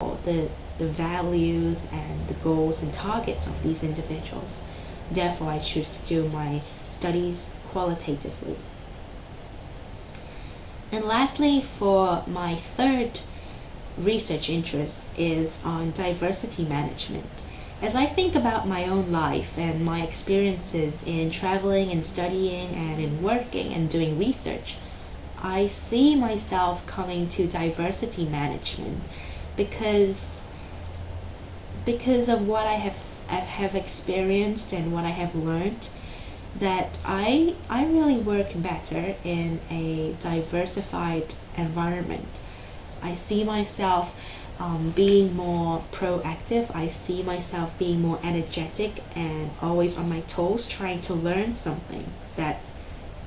the values and the goals and targets of these individuals. Therefore, I choose to do my studies qualitatively. And lastly, for my third research interest is on diversity management. As I think about my own life and my experiences in traveling and studying and in working and doing research, I see myself coming to diversity management because of what I have experienced and what I have learned, that I really work better in a diversified environment. I see myself being more proactive. I see myself being more energetic and always on my toes, trying to learn something that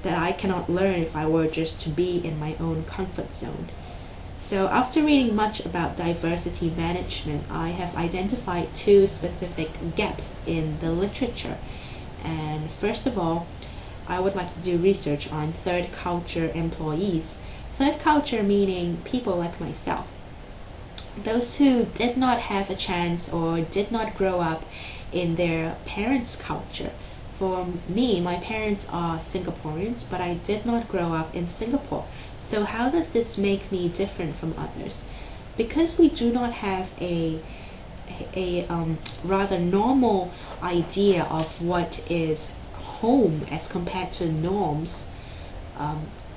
I cannot learn if I were just to be in my own comfort zone. So after reading much about diversity management, I have identified two specific gaps in the literature. And first of all, I would like to do research on third culture employees. Third culture meaning people like myself, those who did not have a chance or did not grow up in their parents' culture. For me, my parents are Singaporeans, but I did not grow up in Singapore. So how does this make me different from others? Because we do not have a rather normal idea of what is home as compared to norms.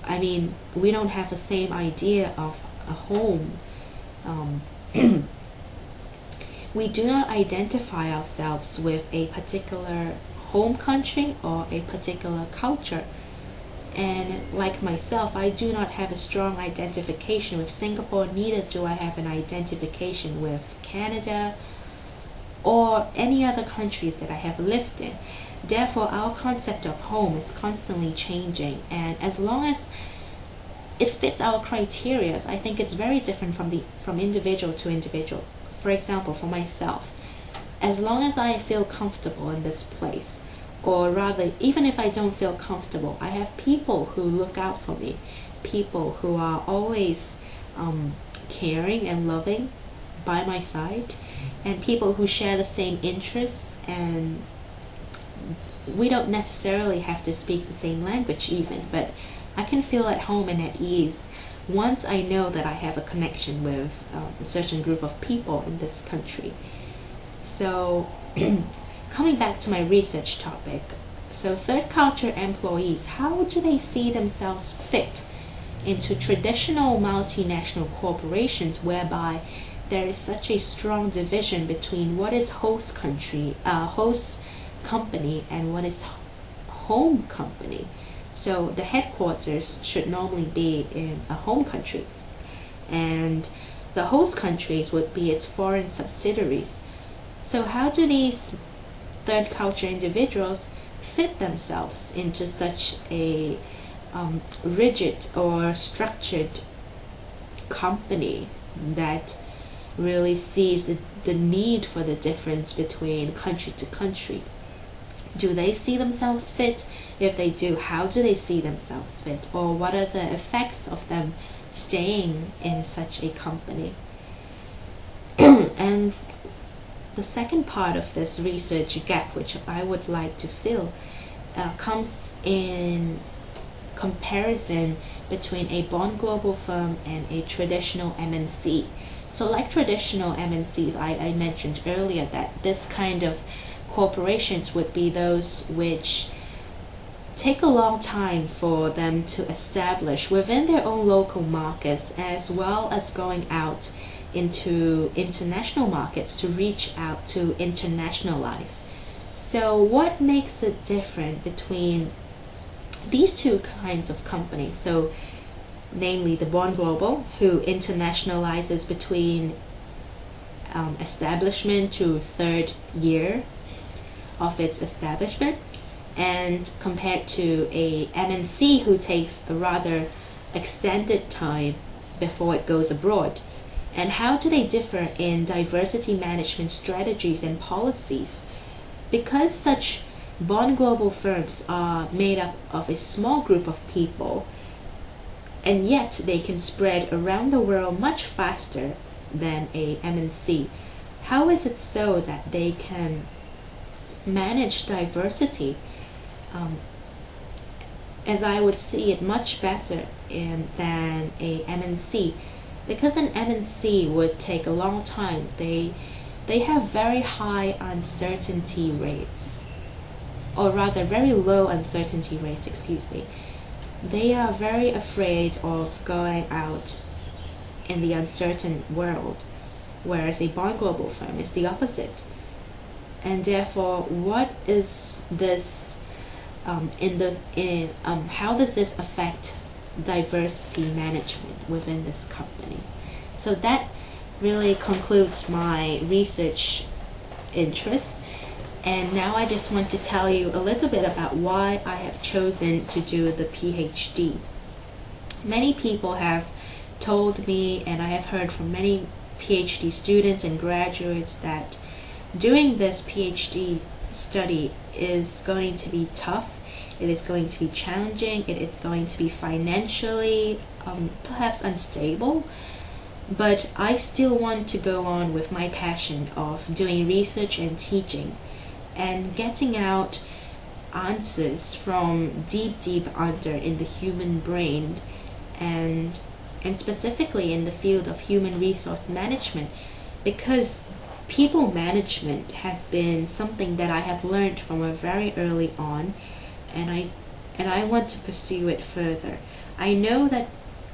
We don't have the same idea of a home. We do not identify ourselves with a particular home country or a particular culture. And like myself, I do not have a strong identification with Singapore, neither do I have an identification with Canada or any other countries that I have lived in. Therefore, our concept of home is constantly changing, and as long as it fits our criteria, I think it's very different from individual to individual. For example, for myself, as long as I feel comfortable in this place, or rather, even if I don't feel comfortable, I have people who look out for me, people who are always caring and loving by my side, and people who share the same interests, and we don't necessarily have to speak the same language even, but I can feel at home and at ease once I know that I have a connection with a certain group of people in this country. So coming back to my research topic, so third culture employees, how do they see themselves fit into traditional multinational corporations whereby there is such a strong division between what is host company and what is home company? So the headquarters should normally be in a home country, and the host countries would be its foreign subsidiaries. So how do these third culture individuals fit themselves into such a rigid or structured company that really sees the need for the difference between country to country? Do they see themselves fit? If they do, how do they see themselves fit? Or what are the effects of them staying in such a company? And the second part of this research gap, which I would like to fill, comes in comparison between a born global firm and a traditional MNC. So like traditional MNCs, I mentioned earlier that this kind of corporations would be those which take a long time for them to establish within their own local markets, as well as going out into international markets to reach out to internationalize. So what makes it different between these two kinds of companies? So namely the born global, who internationalizes between establishment to third year of its establishment, and compared to a MNC who takes a rather extended time before it goes abroad. And how do they differ in diversity management strategies and policies? Because such born global firms are made up of a small group of people, and yet they can spread around the world much faster than a MNC. How is it so that they can manage diversity, as I would see it, much better than a MNC? Because an MNC would take a long time. They have very high uncertainty rates, or rather very low uncertainty rates, excuse me. They are very afraid of going out in the uncertain world, whereas a Bond Global firm is the opposite. And therefore, what is this how does this affect diversity management within this company? So that really concludes my research interests. And now I just want to tell you a little bit about why I have chosen to do the PhD. Many people have told me, and I have heard from many PhD students and graduates, that doing this PhD study is going to be tough, it is going to be challenging, it is going to be financially perhaps unstable, but I still want to go on with my passion of doing research and teaching and getting out answers from deep under in the human brain, and specifically in the field of human resource management, because people management has been something that I have learned from a very early on, and I want to pursue it further. I know that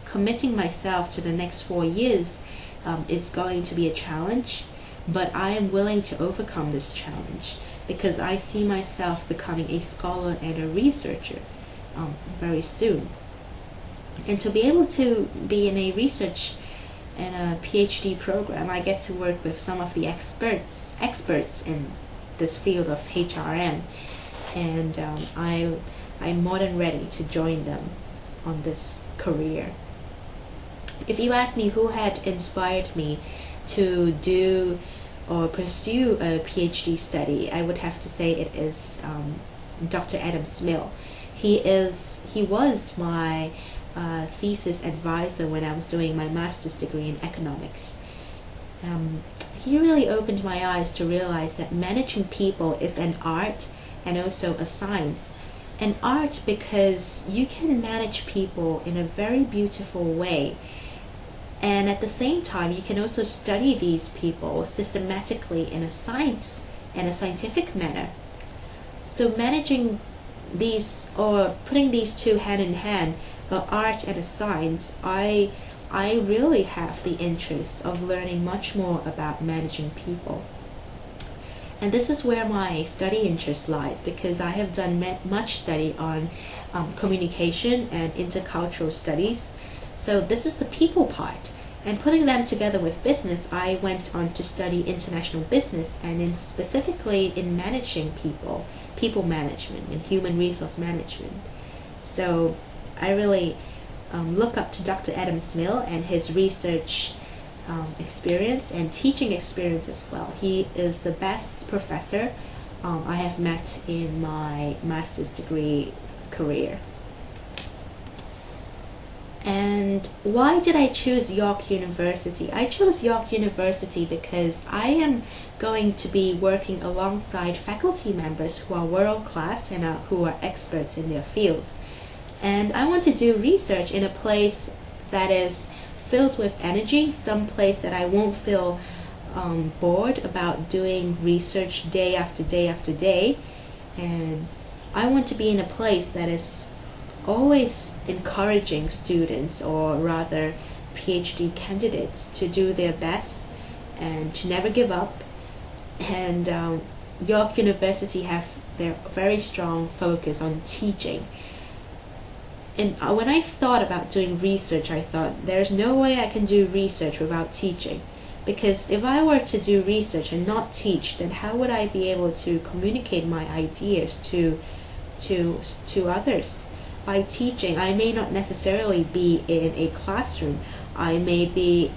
committing myself to the next 4 years is going to be a challenge, but I am willing to overcome this challenge because I see myself becoming a scholar and a researcher very soon. And to be able to be in a research and a PhD program, I get to work with some of the experts in this field of HRM, and I'm more than ready to join them on this career. If you ask me who had inspired me to do or pursue a PhD study, I would have to say it is Dr. Adam Smil. He was my thesis advisor when I was doing my master's degree in economics. He really opened my eyes to realize that managing people is an art and also a science. An art because you can manage people in a very beautiful way, and at the same time you can also study these people systematically in a science and a scientific manner. So managing these, or putting these two hand in hand, the art and the science, I really have the interest of learning much more about managing people. And this is where my study interest lies, because I have done much study on communication and intercultural studies. So this is the people part. And putting them together with business, I went on to study international business, and specifically in managing people management and human resource management. So I really look up to Dr. Adam Smil and his research experience and teaching experience as well. He is the best professor I have met in my master's degree career. And why did I choose York University? I chose York University because I am going to be working alongside faculty members who are world-class and who are experts in their fields. And I want to do research in a place that is filled with energy, some place that I won't feel bored about doing research day after day after day. And I want to be in a place that is always encouraging students, or rather PhD candidates, to do their best and to never give up. And York University have their very strong focus on teaching. And when I thought about doing research, I thought there's no way I can do research without teaching. Because if I were to do research and not teach, then how would I be able to communicate my ideas to others? By teaching, I may not necessarily be in a classroom. I may be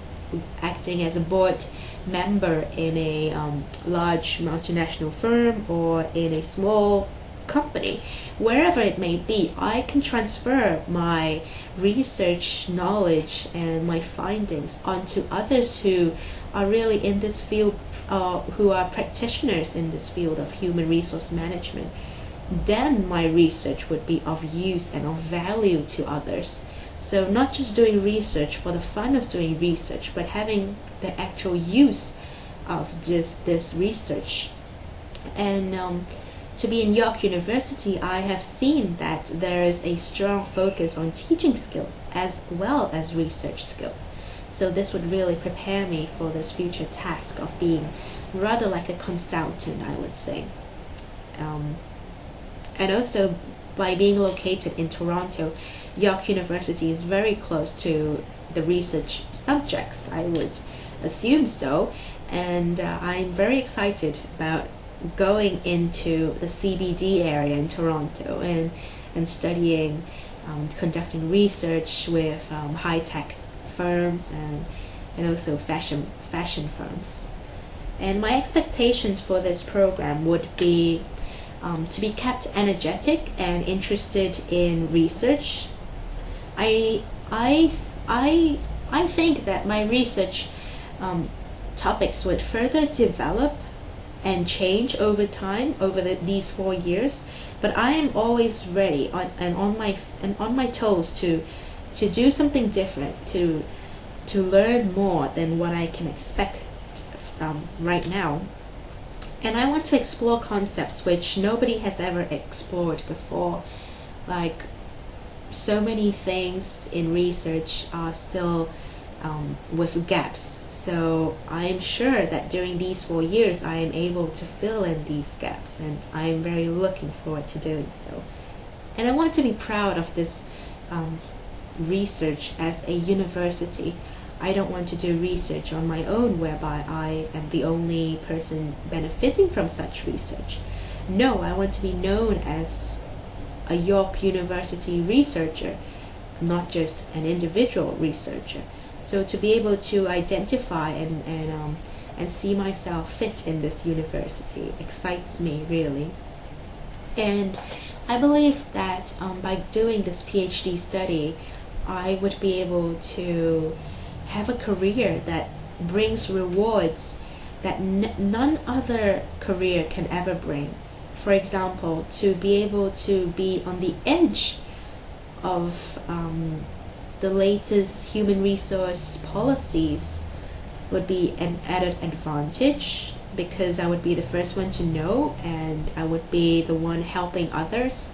acting as a board member in a large multinational firm, or in a small company, wherever it may be, I can transfer my research knowledge and my findings onto others who are really in this field, who are practitioners in this field of human resource management. Then my research would be of use and of value to others. So not just doing research for the fun of doing research, but having the actual use of this research. And to be in York University, I have seen that there is a strong focus on teaching skills as well as research skills. So this would really prepare me for this future task of being rather like a consultant, I would say. And also, by being located in Toronto, York University is very close to the research subjects, I would assume so. And I'm very excited about going into the CBD area in Toronto and studying, conducting research with high-tech firms and also fashion firms. And my expectations for this program would be to be kept energetic and interested in research. I think that my research topics would further develop and change over time, over these 4 years, but I am always ready and on my toes to do something different, to learn more than what I can expect right now. And I want to explore concepts which nobody has ever explored before. Like, so many things in research are still with gaps. So I am sure that during these 4 years I am able to fill in these gaps, and I am very looking forward to doing so. And I want to be proud of this research as a university. I don't want to do research on my own whereby I am the only person benefiting from such research. No, I want to be known as a York University researcher, not just an individual researcher. So to be able to identify and see myself fit in this university excites me really. And I believe that by doing this PhD study, I would be able to have a career that brings rewards that none other career can ever bring. For example, to be able to be on the edge of the latest human resource policies would be an added advantage, because I would be the first one to know, and I would be the one helping others,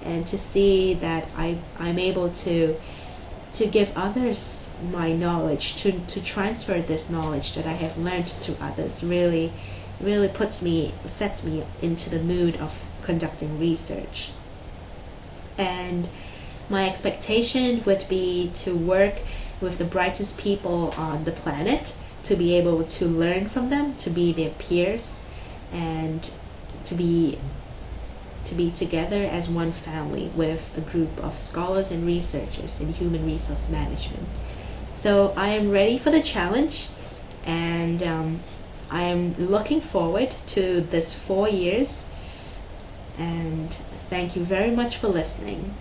and to see that I'm able to give others my knowledge, to transfer this knowledge that I have learned to others, really sets me into the mood of conducting research. And my expectation would be to work with the brightest people on the planet, to be able to learn from them, to be their peers, and to be together as one family with a group of scholars and researchers in human resource management. So I am ready for the challenge, and I am looking forward to this 4 years, and thank you very much for listening.